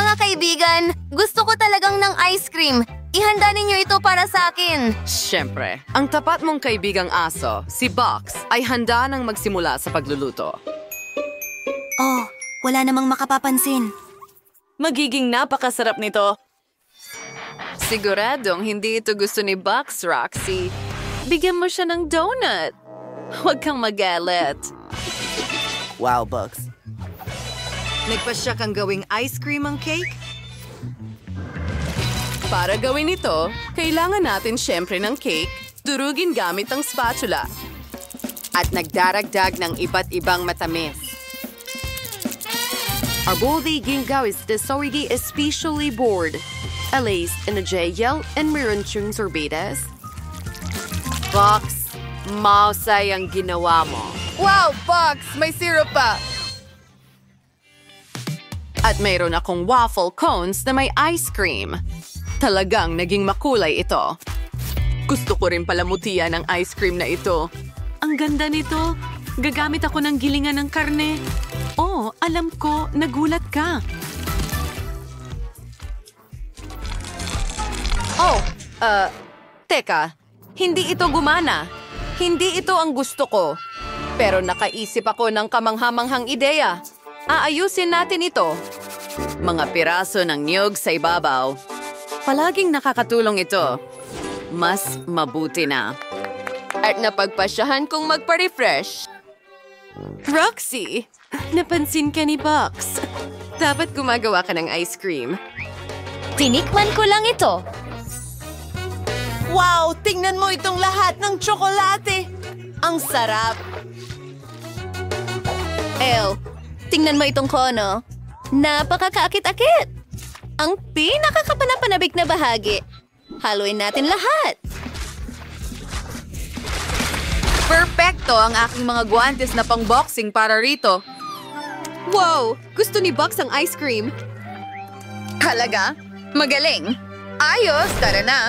Mga kaibigan, gusto ko talagang ng ice cream. Ihanda ninyo ito para sa akin. Siyempre, ang tapat mong kaibigang aso, si Box, ay handa nang magsimula sa pagluluto. Oh, wala namang makapapansin. Magiging napakasarap nito. Siguradong hindi ito gusto ni Box, Roxy. Bigyan mo siya ng donut. Huwag kang magalit. Wow, Box. Nagpasya kang gawing ice cream ang cake? Para gawin ito, kailangan natin syempre ng cake, durugin gamit ang spatula, at nagdaragdag ng iba't ibang matamis. Our boldy gingaw is already especially bored. Alays in a jail and meron sorbetes. Box, mausay ang ginawa mo. Wow, Box! May syrup pa! At mayroon akong waffle cones na may ice cream. Talagang naging makulay ito. Gusto ko rin palamutian ang ice cream na ito. Ang ganda nito. Gagamit ako ng gilingan ng karne. Oh, alam ko, nagulat ka. Oh, teka. Hindi ito gumana. Hindi ito ang gusto ko. Pero nakaisip ako ng kamanghamanghang ideya. Aayusin natin ito. Mga piraso ng niyog sa ibabaw. Palaging nakakatulong ito. Mas mabuti na. At napagpasyahan kong magpa-refresh. Roxy, napansin ka ni Box. Dapat gumagawa ka ng ice cream. Tinikman ko lang ito. Wow! Tingnan mo itong lahat ng tsokolate! Ang sarap! El, tingnan mo itong kono. Napakakaakit-akit. Ang pinakakapanapanabik na bahagi. Haluin natin lahat. Perpekto ang aking mga guantes na pang-boxing para rito. Wow! Gusto ni Box ang ice cream. Halaga? Magaling! Ayos! Tara na!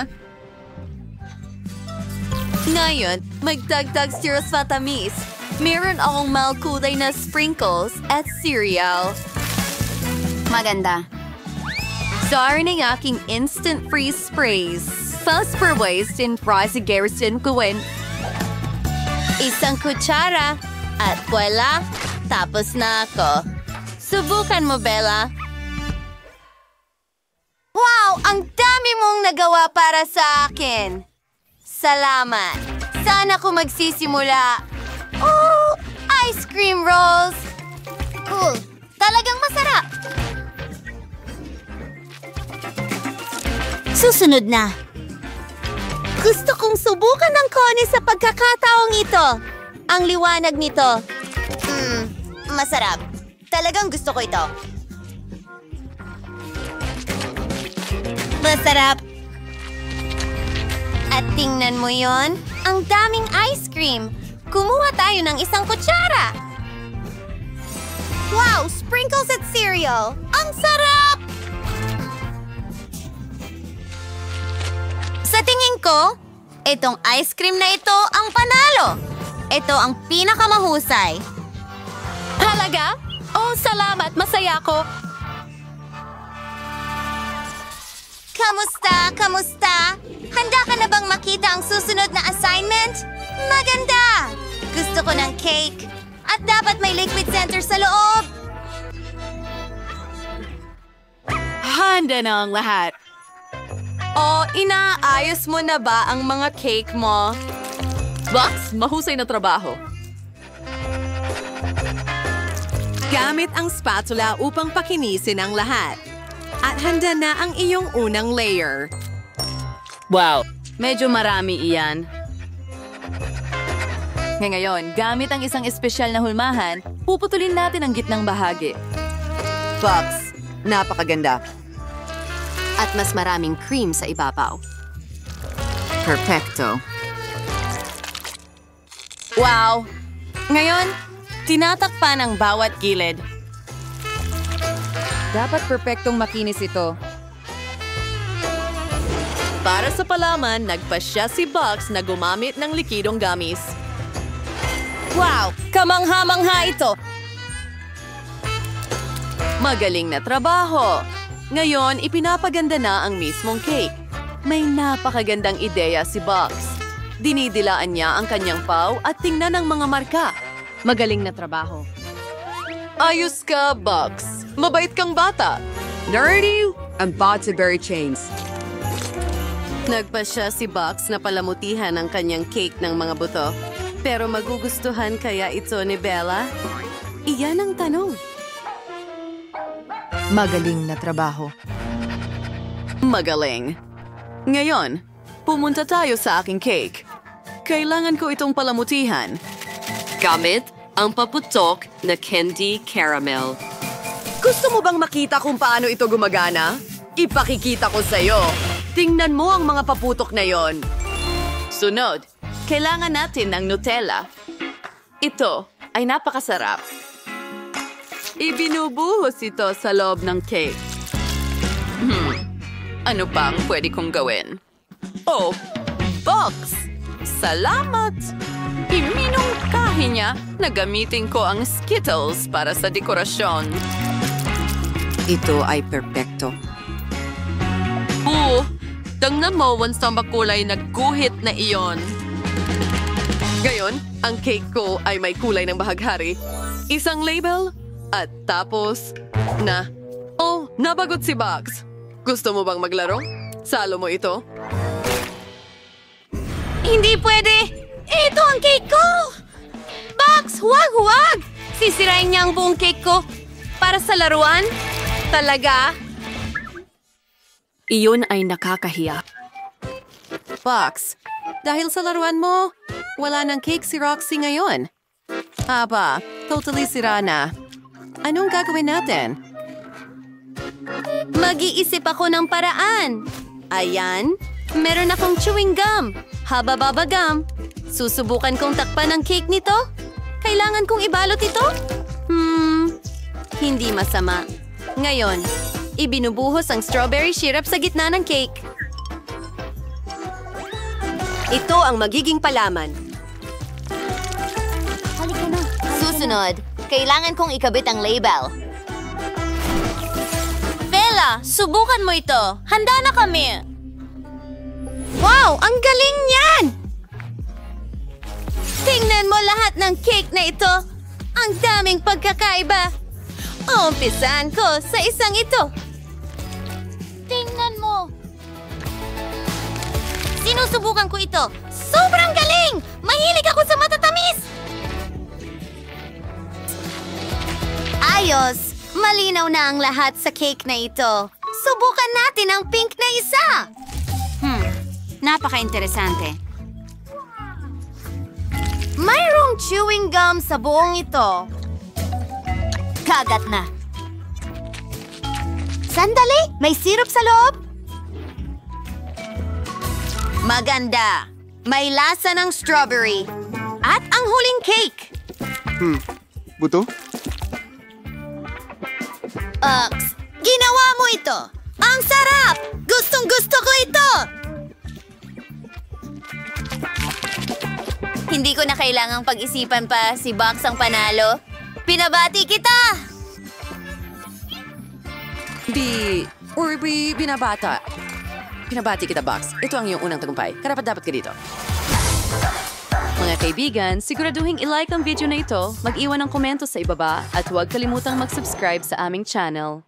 Ngayon, magdagdag syrup sa tamis. Meron akong malkulay na sprinkles at cereal. Maganda. Sorry ng aking instant freeze sprays. Fast for waste in price garrison gawin. Isang kutsara at voila, tapos na ako. Subukan mo, Bella. Wow! Ang dami mong nagawa para sa akin. Salamat. Sana ko magsisimula. Oh! Ice cream rolls! Cool. Talagang masarap. Susunod na. Gusto kong subukan ng kone sa pagkakataong ito. Ang liwanag nito. Masarap. Talagang gusto ko ito. Masarap. At tingnan mo yon, ang daming ice cream. Kumuha tayo ng isang kutsara. Wow! Sprinkles at cereal. Ang sarap! Sa tingin ko, itong ice cream na ito ang panalo. Ito ang pinakamahusay. Halaga? Oh, salamat. Masaya ko. Kamusta? Kamusta? Handa ka na bang makita ang susunod na assignment? Maganda! Gusto ko ng cake. At dapat may liquid center sa loob. Handa na ang lahat. O, inaayos mo na ba ang mga cake mo? Box, mahusay na trabaho. Gamit ang spatula upang pakinisin ang lahat. At handa na ang iyong unang layer. Wow, medyo marami iyan. Ngayon, gamit ang isang espesyal na hulmahan, puputulin natin ang gitnang bahagi. Box, napakaganda. At mas maraming cream sa ibabaw. Perfecto. Wow! Ngayon, tinatakpan ang bawat gilid. Dapat perpektong makinis ito. Para sa palaman, nagpasya si Box na gumamit ng likidong gamis. Wow! Kamangha-mangha ito. Magaling na trabaho. Ngayon, ipinapaganda na ang mismong cake. May napakagandang ideya si Box. Dinidilaan niya ang kanyang paw at tingnan ang mga marka. Magaling na trabaho. Ayos ka, Box. Mabait kang bata. Nerdy and bought berry chains. Nagpasya si Box na palamutihan ang kanyang cake ng mga buto. Pero magugustuhan kaya ito ni Bella? Iyan ang tanong. Magaling na trabaho. Magaling. Ngayon, pumunta tayo sa aking cake. Kailangan ko itong palamutihan. Gamit ang paputok na candy caramel. Gusto mo bang makita kung paano ito gumagana? Ipakikita ko sa'yo. Tingnan mo ang mga paputok na yon. Sunod, kailangan natin ng Nutella. Ito ay napakasarap. Ibinubuhos ito sa loob ng cake. Ano pang pwede kong gawin? Oh, Box! Salamat! Iminungkahi niya na gamitin ko ang Skittles para sa dekorasyon. Ito ay perpekto. Tingnan mo, once ang makulay na guhit na iyon. Ngayon, ang cake ko ay may kulay ng bahaghari. Isang label at tapos na. Oh, nabagot si Box. Gusto mo bang maglaro? Salo mo ito? Hindi pwede! Ito ang cake ko! Box, huwag! Sisirain niya ang buong cake ko. Para sa laruan? Talaga? Iyon ay nakakahiya. Box, dahil sa laruan mo, wala ng cake si Roxy ngayon. Aba, totally sira na. Anong gagawin natin? Mag-iisip ako ng paraan. Ayan, meron akong chewing gum. Haba-baba gum. Susubukan kong takpan ang cake nito. Kailangan kong ibalot ito? Hindi masama. Ngayon, ibinubuhos ang strawberry syrup sa gitna ng cake. Ito ang magiging palaman. Susunod, kailangan kong ikabit ang label. Bella, subukan mo ito. Handa na kami. Wow, ang galing niyan! Tingnan mo lahat ng cake na ito. Ang daming pagkakaiba. Umpisahan ko sa isang ito. Tingnan mo. Sinusubukan ko ito. Sobrang galing! Mahilig ako sa matatamis! Ayos! Malinaw na ang lahat sa cake na ito. Subukan natin ang pink na isa! Napaka-interesante. Mayroong chewing gum sa buong ito. Kagat na. Sandali! May syrup sa loob? Maganda. May lasa ng strawberry. At ang huling cake. Buto? Ginawa mo ito. Ang sarap! Gustong-gusto ko ito! Hindi ko na kailangang pag-isipan pa si Box ang panalo. Pinabati kita! Binabata. Pinabati kita, Box. Ito ang iyong unang tagumpay. Karapat-dapat ka dito. Mga kaibigan, siguraduhin i-like ang video na ito, mag-iwan ng komento sa ibaba, at huwag kalimutang mag-subscribe sa aming channel.